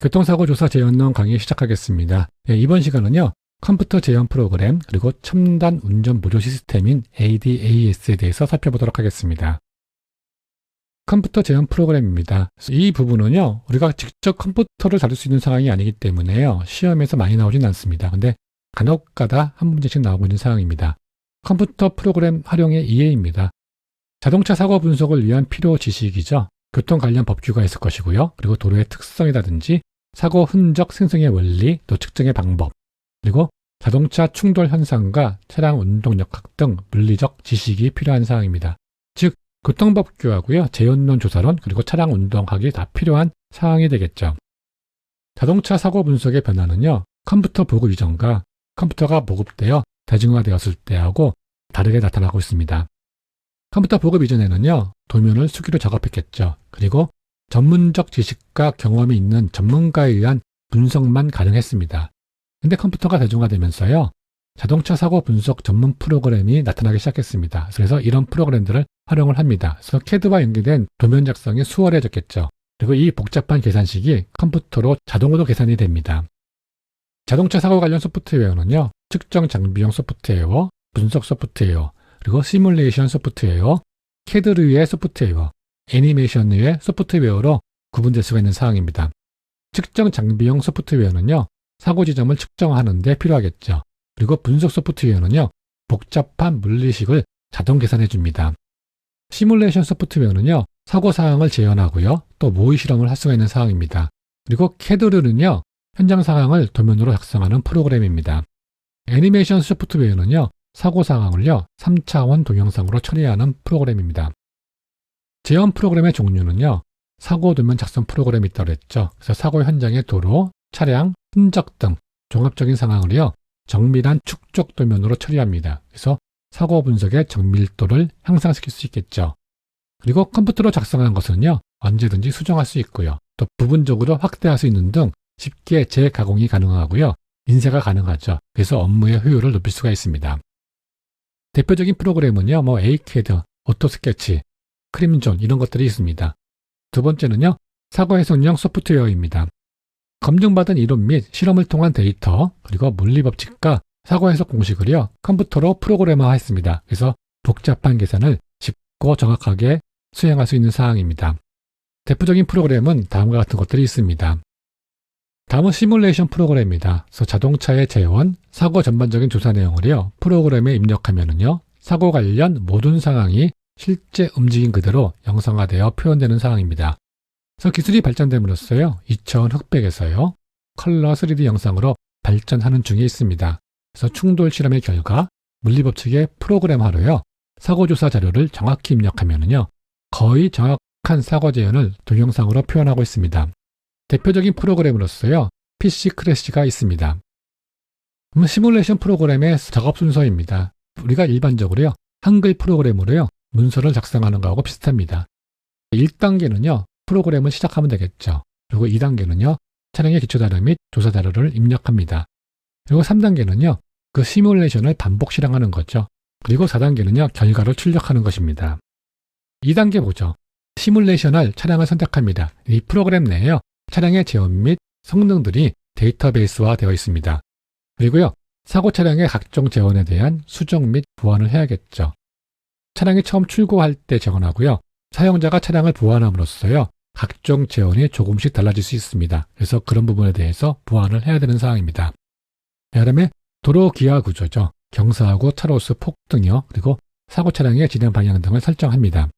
교통사고 조사 재연론 강의 시작하겠습니다. 이번 시간은요, 컴퓨터 재연 프로그램 그리고 첨단 운전 보조 시스템인 ADAS에 대해서 살펴보도록 하겠습니다. 컴퓨터 재연 프로그램입니다. 이 부분은요, 우리가 직접 컴퓨터를 다룰 수 있는 상황이 아니기 때문에요, 시험에서 많이 나오진 않습니다. 근데 간혹가다 한 문제씩 나오고 있는 상황입니다. 컴퓨터 프로그램 활용의 이해입니다. 자동차 사고 분석을 위한 필요 지식이죠. 교통 관련 법규가 있을 것이고요. 그리고 도로의 특성이라든지 사고 흔적 생성의 원리, 또 측정의 방법, 그리고 자동차 충돌 현상과 차량 운동 역학 등 물리적 지식이 필요한 사항입니다. 즉, 교통법규하고요, 재연론 조사론, 그리고 차량 운동학이 다 필요한 사항이 되겠죠. 자동차 사고 분석의 변화는요, 컴퓨터 보급 이전과 컴퓨터가 보급되어 대중화되었을 때하고 다르게 나타나고 있습니다. 컴퓨터 보급 이전에는요, 도면을 수기로 작업했겠죠. 그리고 전문적 지식과 경험이 있는 전문가에 의한 분석만 가능했습니다. 근데 컴퓨터가 대중화되면서요, 자동차 사고 분석 전문 프로그램이 나타나기 시작했습니다. 그래서 이런 프로그램들을 활용을 합니다. 그래서 CAD와 연계된 도면 작성이 수월해졌겠죠. 그리고 이 복잡한 계산식이 컴퓨터로 자동으로 계산이 됩니다. 자동차 사고 관련 소프트웨어는요, 측정 장비용 소프트웨어, 분석 소프트웨어, 그리고 시뮬레이션 소프트웨어, CAD류의 소프트웨어, 애니메이션류의 소프트웨어로 구분될 수가 있는 사항입니다. 측정 장비용 소프트웨어는요, 사고 지점을 측정하는 데 필요하겠죠. 그리고 분석 소프트웨어는요, 복잡한 물리식을 자동 계산해 줍니다. 시뮬레이션 소프트웨어는요, 사고 상황을 재현하고요, 또 모의 실험을 할 수가 있는 사항입니다. 그리고 CAD류는요, 현장 상황을 도면으로 작성하는 프로그램입니다. 애니메이션 소프트웨어는요, 사고 상황을요, 3차원 동영상으로 처리하는 프로그램입니다. 재현 프로그램의 종류는요, 사고 도면 작성 프로그램이 있다고 했죠. 그래서 사고 현장의 도로, 차량, 흔적 등 종합적인 상황을요, 정밀한 축적 도면으로 처리합니다. 그래서 사고 분석의 정밀도를 향상시킬 수 있겠죠. 그리고 컴퓨터로 작성한 것은요, 언제든지 수정할 수 있고요, 또 부분적으로 확대할 수 있는 등 쉽게 재가공이 가능하고요, 인쇄가 가능하죠. 그래서 업무의 효율을 높일 수가 있습니다. 대표적인 프로그램은요, 에이캐드, 오토스케치, 크림존 이런 것들이 있습니다. 두 번째는요, 사고 해석용 소프트웨어입니다. 검증받은 이론 및 실험을 통한 데이터, 그리고 물리법칙과 사고 해석 공식을요, 컴퓨터로 프로그래머화했습니다. 그래서 복잡한 계산을 쉽고 정확하게 수행할 수 있는 사항입니다. 대표적인 프로그램은 다음과 같은 것들이 있습니다. 다음은 시뮬레이션 프로그램입니다. 그래서 자동차의 재원, 사고 전반적인 조사 내용을요, 프로그램에 입력하면은요, 사고 관련 모든 상황이 실제 움직임 그대로 영상화되어 표현되는 상황입니다. 그래서 기술이 발전됨으로써요, 2000 흑백에서요, 컬러 3D 영상으로 발전하는 중에 있습니다. 그래서 충돌 실험의 결과, 물리법칙의 프로그램화로요, 사고조사 자료를 정확히 입력하면은요, 거의 정확한 사고 재현을 동영상으로 표현하고 있습니다. 대표적인 프로그램으로서요, PC 크래시가 있습니다. 시뮬레이션 프로그램의 작업 순서입니다. 우리가 일반적으로요, 한글 프로그램으로요, 문서를 작성하는 거하고 비슷합니다. 1단계는요, 프로그램을 시작하면 되겠죠. 그리고 2단계는요, 차량의 기초자료 및 조사자료를 입력합니다. 그리고 3단계는요, 그 시뮬레이션을 반복 실행하는 거죠. 그리고 4단계는요, 결과를 출력하는 것입니다. 2단계 보죠. 시뮬레이션할 차량을 선택합니다. 이 프로그램 내에요, 차량의 재원 및 성능들이 데이터베이스화 되어 있습니다. 그리고요, 사고 차량의 각종 재원에 대한 수정 및 보완을 해야겠죠. 차량이 처음 출고할 때 재원하고요, 사용자가 차량을 보완함으로써요, 각종 재원이 조금씩 달라질 수 있습니다. 그래서 그런 부분에 대해서 보완을 해야 되는 사항입니다. 그 다음에 도로 기하 구조죠. 경사하고 차로수 폭 등이요, 그리고 사고 차량의 진행 방향 등을 설정합니다.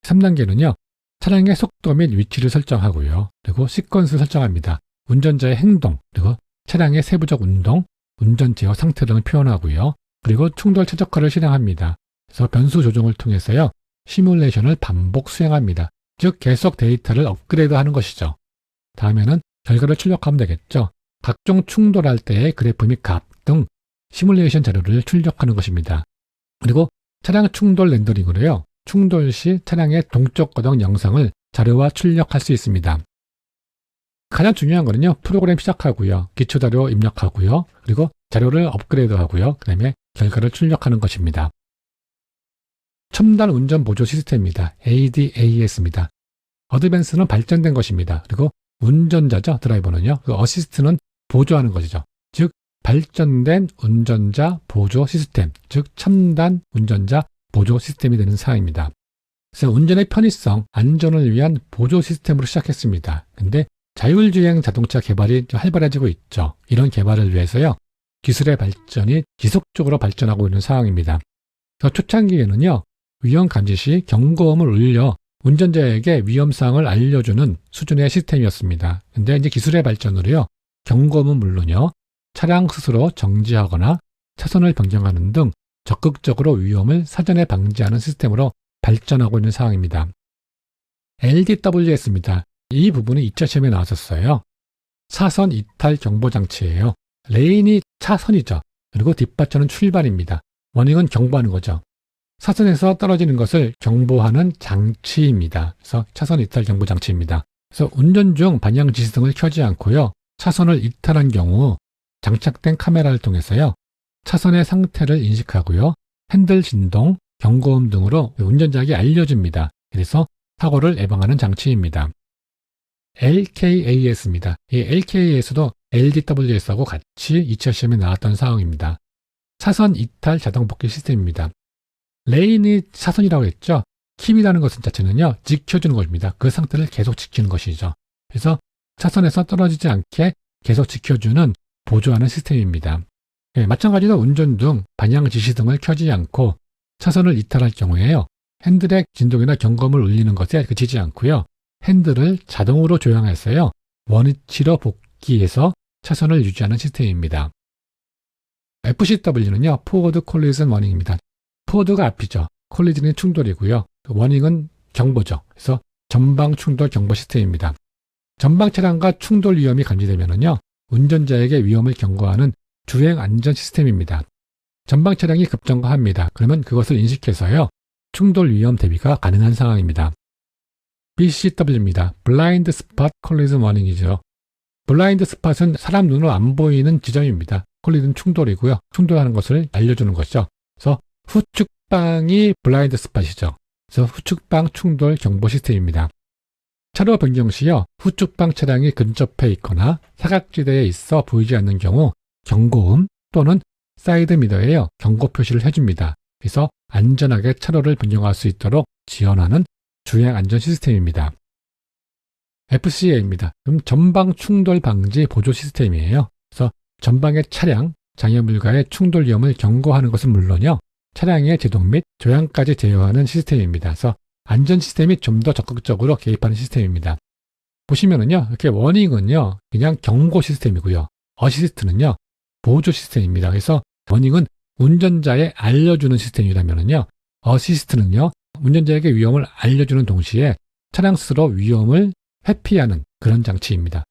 3단계는요, 차량의 속도 및 위치를 설정하고요, 그리고 시퀀스를 설정합니다. 운전자의 행동, 그리고 차량의 세부적 운동, 운전 제어 상태 등을 표현하고요, 그리고 충돌 최적화를 실행합니다. 그래서 변수 조정을 통해서요, 시뮬레이션을 반복 수행합니다. 즉 계속 데이터를 업그레이드하는 것이죠. 다음에는 결과를 출력하면 되겠죠. 각종 충돌할 때의 그래프 및 값 등 시뮬레이션 자료를 출력하는 것입니다. 그리고 차량 충돌 렌더링으로요, 충돌 시 차량의 동적 거동 영상을 자료화 출력할 수 있습니다. 가장 중요한 거는요, 프로그램 시작하고요, 기초자료 입력하고요, 그리고 자료를 업그레이드하고요, 그 다음에 결과를 출력하는 것입니다. 첨단 운전 보조 시스템입니다. ADAS입니다. 어드밴스는 발전된 것입니다. 그리고 운전자죠. 드라이버는요. 그 어시스트는 보조하는 것이죠. 즉 발전된 운전자 보조 시스템, 즉 첨단 운전자 보조 시스템이 되는 사항입니다. 그래서 운전의 편의성, 안전을 위한 보조 시스템으로 시작했습니다. 근데 자율주행 자동차 개발이 좀 활발해지고 있죠. 이런 개발을 위해서요. 기술의 발전이 지속적으로 발전하고 있는 상황입니다. 그래서 초창기에는요. 위험 감지 시 경고음을 울려 운전자에게 위험사항을 알려주는 수준의 시스템이었습니다. 근데 이제 기술의 발전으로요. 경고음은 물론요. 차량 스스로 정지하거나 차선을 변경하는 등 적극적으로 위험을 사전에 방지하는 시스템으로 발전하고 있는 상황입니다. LDWS입니다. 이 부분이 2차 시험에 나왔었어요. 차선 이탈 경보 장치예요. 레인이 차선이죠. 그리고 뒷받침은 출발입니다. 워닝은 경보하는 거죠. 사선에서 떨어지는 것을 경보하는 장치입니다. 그래서 차선 이탈 경보 장치입니다. 그래서 운전 중 방향 지시등을 켜지 않고요. 차선을 이탈한 경우 장착된 카메라를 통해서요. 차선의 상태를 인식하고요. 핸들 진동, 경고음 등으로 운전자에게 알려줍니다. 그래서 사고를 예방하는 장치입니다. LKAS입니다. 이 LKAS도 LDWS하고 같이 2차 시험에 나왔던 상황입니다. 차선 이탈 자동 복귀 시스템입니다. 레인이 차선이라고 했죠. 킵이라는 것은 자체는요. 지켜주는 것입니다. 그 상태를 계속 지키는 것이죠. 그래서 차선에서 떨어지지 않게 계속 지켜주는 보조하는 시스템입니다. 네, 마찬가지로 운전 중 방향 지시 등을 켜지 않고 차선을 이탈할 경우에요. 핸들의 진동이나 경고음을 울리는 것에 그치지 않고요. 핸들을 자동으로 조향해서요. 원위치로 복귀해서 차선을 유지하는 시스템입니다. FCW는요. 포워드 콜리전 워닝입니다. 포워드가 앞이죠. 콜리전이 충돌이고요. 워닝은 경보죠. 그래서 전방 충돌 경보 시스템입니다. 전방 차량과 충돌 위험이 감지되면요. 운전자에게 위험을 경고하는 주행 안전 시스템입니다. 전방 차량이 급정거합니다. 그러면 그것을 인식해서요. 충돌 위험 대비가 가능한 상황입니다. BCW입니다. 블라인드 스팟 콜리전 워닝이죠. 블라인드 스팟은 사람 눈으로 안 보이는 지점입니다. 콜리전 충돌이고요. 충돌하는 것을 알려주는 것이죠. 그래서 후측방이 블라인드 스팟이죠. 그래서 후측방 충돌 경보 시스템입니다. 차로 변경 시요. 후측방 차량이 근접해 있거나 사각지대에 있어 보이지 않는 경우 경고음 또는 사이드 미러에요. 경고 표시를 해줍니다. 그래서 안전하게 차로를 변경할 수 있도록 지원하는 주행 안전 시스템입니다. FCA입니다. 그럼 전방 충돌 방지 보조 시스템이에요. 그래서 전방의 차량, 장애물과의 충돌 위험을 경고하는 것은 물론요. 차량의 제동 및 조향까지 제어하는 시스템입니다. 그래서 안전 시스템이 좀 더 적극적으로 개입하는 시스템입니다. 보시면은요, 이렇게 워닝은요, 그냥 경고 시스템이고요. 어시스트는요, 보조 시스템입니다. 그래서 워닝은 운전자에 알려주는 시스템이라면은요, 어시스트는요, 운전자에게 위험을 알려주는 동시에 차량 스스로 위험을 회피하는 그런 장치입니다.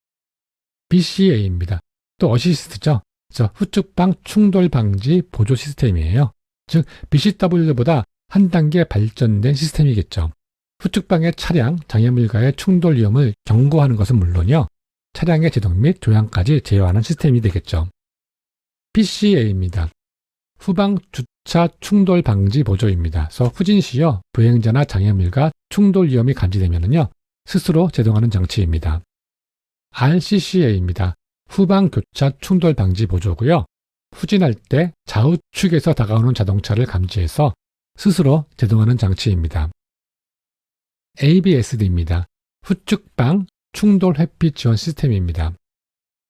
BCA입니다. 또 어시스트죠. 그래서 후측방 충돌 방지 보조 시스템이에요. 즉 BCW보다 한 단계 발전된 시스템이겠죠. 후측방의 차량, 장애물과의 충돌 위험을 경고하는 것은 물론요. 차량의 제동 및 조향까지 제어하는 시스템이 되겠죠. PCA입니다. 후방 주차 충돌 방지 보조입니다. 그래서 후진 시요. 보행자나 장애물과 충돌 위험이 감지되면요. 스스로 제동하는 장치입니다. RCCA입니다. 후방 교차 충돌 방지 보조고요. 후진할 때 좌우측에서 다가오는 자동차를 감지해서 스스로 제동하는 장치입니다. ABSD입니다. 후측방 충돌 회피 지원 시스템입니다.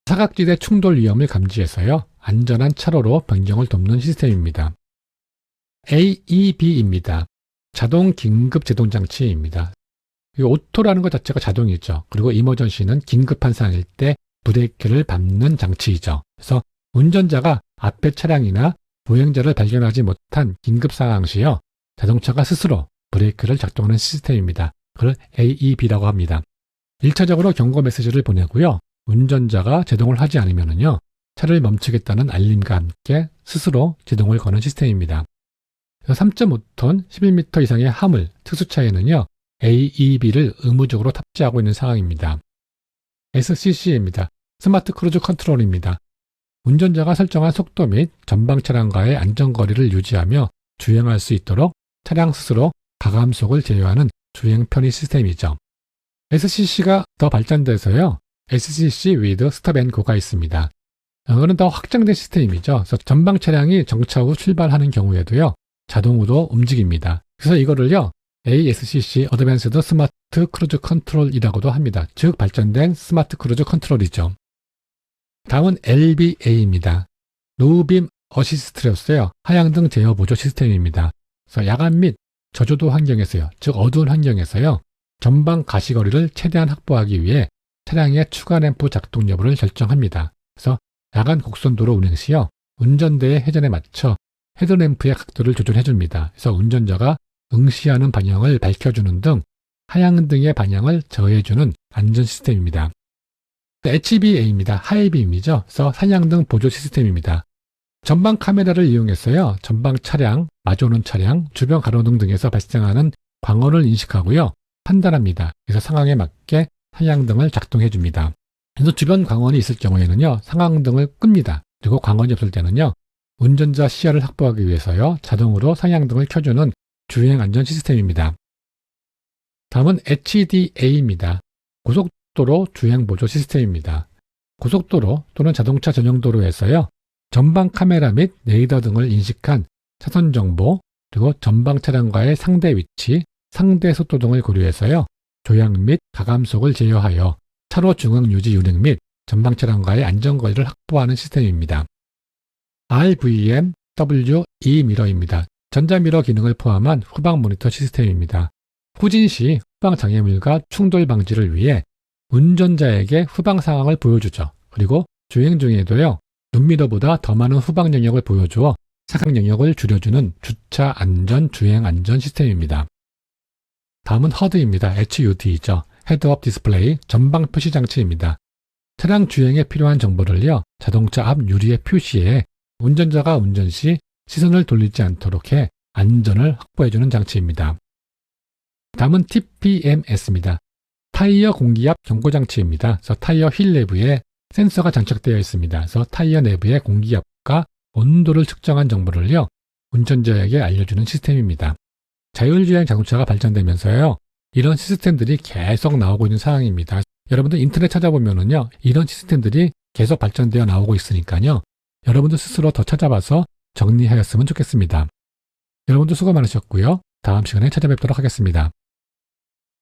사각지대 충돌 위험을 감지해서요. 안전한 차로로 변경을 돕는 시스템입니다. AEB입니다. 자동 긴급 제동 장치입니다. 오토라는 것 자체가 자동이죠. 그리고 이머전시는 긴급한 상황일 때 브레이크를 밟는 장치이죠. 그래서 운전자가 앞에 차량이나 보행자를 발견하지 못한 긴급 상황 시요. 자동차가 스스로 브레이크를 작동하는 시스템입니다. 그걸 AEB라고 합니다. 1차적으로 경고 메시지를 보내고요. 운전자가 제동을 하지 않으면요. 차를 멈추겠다는 알림과 함께 스스로 제동을 거는 시스템입니다. 3.5톤 11m 이상의 화물, 특수차에는요. AEB를 의무적으로 탑재하고 있는 상황입니다. SCC입니다. 스마트 크루즈 컨트롤입니다. 운전자가 설정한 속도 및 전방 차량과의 안전거리를 유지하며 주행할 수 있도록 차량 스스로 가감속을 제어하는 주행 편의 시스템이죠. SCC가 더 발전돼서요. SCC with Stop and Go가 있습니다. 이거는 더 확장된 시스템이죠. 그래서 전방 차량이 정차 후 출발하는 경우에도요, 자동으로 움직입니다. 그래서 이거를요, ASCC Advanced Smart Cruise Control이라고도 합니다. 즉 발전된 스마트 크루즈 컨트롤이죠. 다음은 LBA입니다. 노우빔 어시스트였어요. 하향등 제어 보조 시스템입니다. 그래서 야간 및 저조도 환경에서요, 즉 어두운 환경에서요, 전방 가시거리를 최대한 확보하기 위해 차량의 추가 램프 작동 여부를 결정합니다. 그래서 야간 곡선도로 운행 시요, 운전대의 회전에 맞춰 헤드램프의 각도를 조절해줍니다. 그래서 운전자가 응시하는 방향을 밝혀주는 등 하향등의 방향을 저해주는 안전 시스템입니다. HBA입니다. 하이빔이죠. 그래서 산양등 보조 시스템입니다. 전방 카메라를 이용해서요, 전방 차량, 마주오는 차량, 주변 가로등 등에서 발생하는 광원을 인식하고요, 판단합니다. 그래서 상황에 맞게 상향등을 작동해 줍니다. 그래서 주변 광원이 있을 경우에는요, 상향등을 끕니다. 그리고 광원이 없을 때는요, 운전자 시야를 확보하기 위해서요, 자동으로 상향등을 켜주는 주행 안전 시스템입니다. 다음은 HDA입니다. 고속도로 주행 보조 시스템입니다. 고속도로 또는 자동차 전용 도로에서요, 전방 카메라 및 레이더 등을 인식한 차선 정보, 그리고 전방 차량과의 상대 위치, 상대 속도 등을 고려해서요, 조향 및 가감속을 제어하여 차로 중앙 유지 운행 및 전방 차량과의 안전거리를 확보하는 시스템입니다. RVMWE 미러입니다. 전자미러 기능을 포함한 후방 모니터 시스템입니다. 후진 시 후방 장애물과 충돌 방지를 위해 운전자에게 후방 상황을 보여주죠. 그리고 주행 중에도요, 눈미러보다 더 많은 후방 영역을 보여주어 사각 영역을 줄여주는 주차 안전, 주행 안전 시스템입니다. 다음은 HUD입니다. HUD이죠. 헤드업 디스플레이 전방 표시 장치입니다. 차량 주행에 필요한 정보를요, 자동차 앞 유리에 표시해 운전자가 운전 시 시선을 돌리지 않도록 해 안전을 확보해주는 장치입니다. 다음은 TPMS입니다. 타이어 공기압 경고 장치입니다. 그래서 타이어 휠 내부에 센서가 장착되어 있습니다. 그래서 타이어 내부의 공기압과 온도를 측정한 정보를요, 운전자에게 알려주는 시스템입니다. 자율주행 자동차가 발전되면서요, 이런 시스템들이 계속 나오고 있는 상황입니다. 여러분들 인터넷 찾아보면은요, 이런 시스템들이 계속 발전되어 나오고 있으니까요, 여러분들 스스로 더 찾아봐서 정리하였으면 좋겠습니다. 여러분들 수고 많으셨고요. 다음 시간에 찾아뵙도록 하겠습니다.